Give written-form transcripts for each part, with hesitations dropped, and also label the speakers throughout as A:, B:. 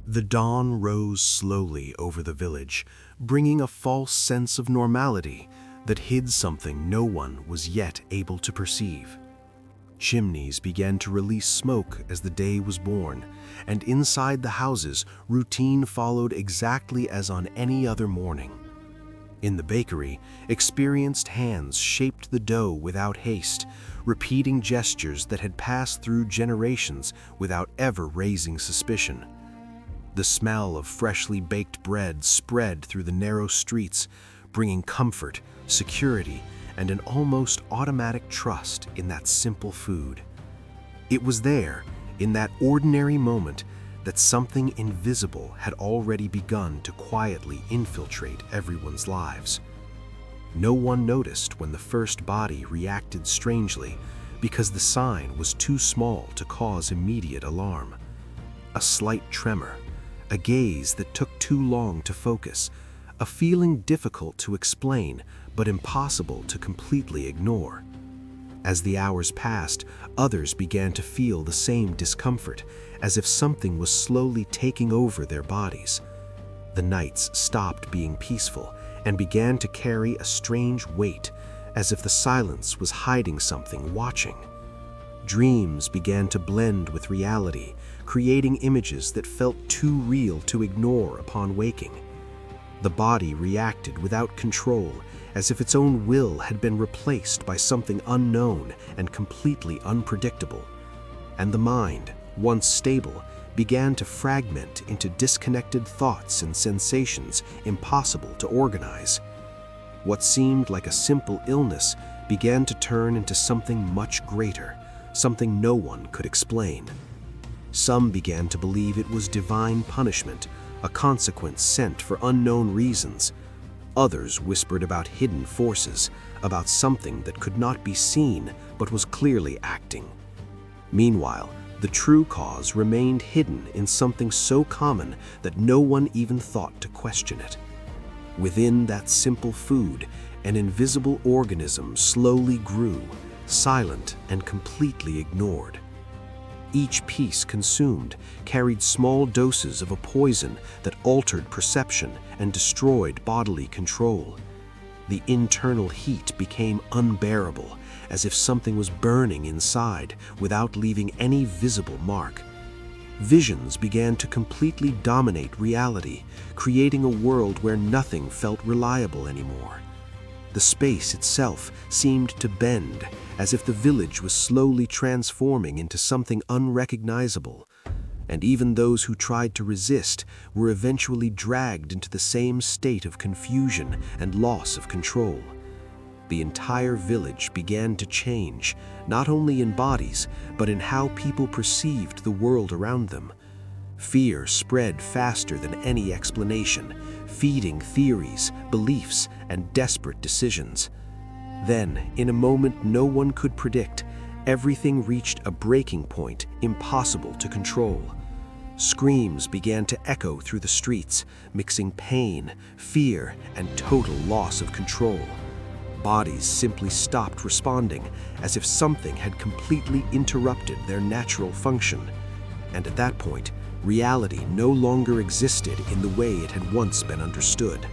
A: The dawn rose slowly over the village, bringing a false sense of normality that hid something no one was yet able to perceive. Chimneys began to release smoke as the day was born, and inside the houses, routine followed exactly as on any other morning. In the bakery, experienced hands shaped the dough without haste, repeating gestures that had passed through generations without ever raising suspicion. The smell of freshly baked bread spread through the narrow streets, bringing comfort, security, and an almost automatic trust in that simple food. It was there, in that ordinary moment, that something invisible had already begun to quietly infiltrate everyone's lives. No one noticed when the first body reacted strangely, because the sign was too small to cause immediate alarm. A slight tremor, a gaze that took too long to focus, a feeling difficult to explain but impossible to completely ignore. As the hours passed, others began to feel the same discomfort, as if something was slowly taking over their bodies. The nights stopped being peaceful and began to carry a strange weight, as if the silence was hiding something watching. Dreams began to blend with reality, creating images that felt too real to ignore upon waking. The body reacted without control, as if its own will had been replaced by something unknown and completely unpredictable. And the mind, once stable, began to fragment into disconnected thoughts and sensations impossible to organize. What seemed like a simple illness began to turn into something much greater, something no one could explain. Some began to believe it was divine punishment, a consequence sent for unknown reasons. Others whispered about hidden forces, about something that could not be seen but was clearly acting. Meanwhile, the true cause remained hidden in something so common that no one even thought to question it. Within that simple food, an invisible organism slowly grew, silent and completely ignored. Each piece consumed carried small doses of a poison that altered perception and destroyed bodily control. The internal heat became unbearable, as if something was burning inside without leaving any visible mark. Visions began to completely dominate reality, creating a world where nothing felt reliable anymore. The space itself seemed to bend, as if the village was slowly transforming into something unrecognizable, and even those who tried to resist were eventually dragged into the same state of confusion and loss of control. The entire village began to change, not only in bodies, but in how people perceived the world around them. Fear spread faster than any explanation, feeding theories, beliefs, and desperate decisions. Then, in a moment no one could predict, everything reached a breaking point impossible to control. Screams began to echo through the streets, mixing pain, fear, and total loss of control. Bodies simply stopped responding, as if something had completely interrupted their natural function. And at that point, reality no longer existed in the way it had once been understood.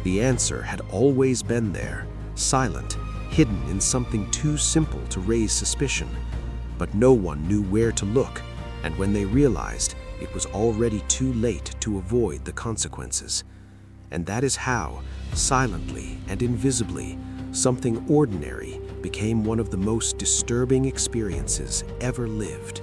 A: The answer had always been there, silent, hidden in something too simple to raise suspicion. But no one knew where to look, and when they realized, it was already too late to avoid the consequences. And that is how, silently and invisibly, something ordinary became one of the most disturbing experiences ever lived.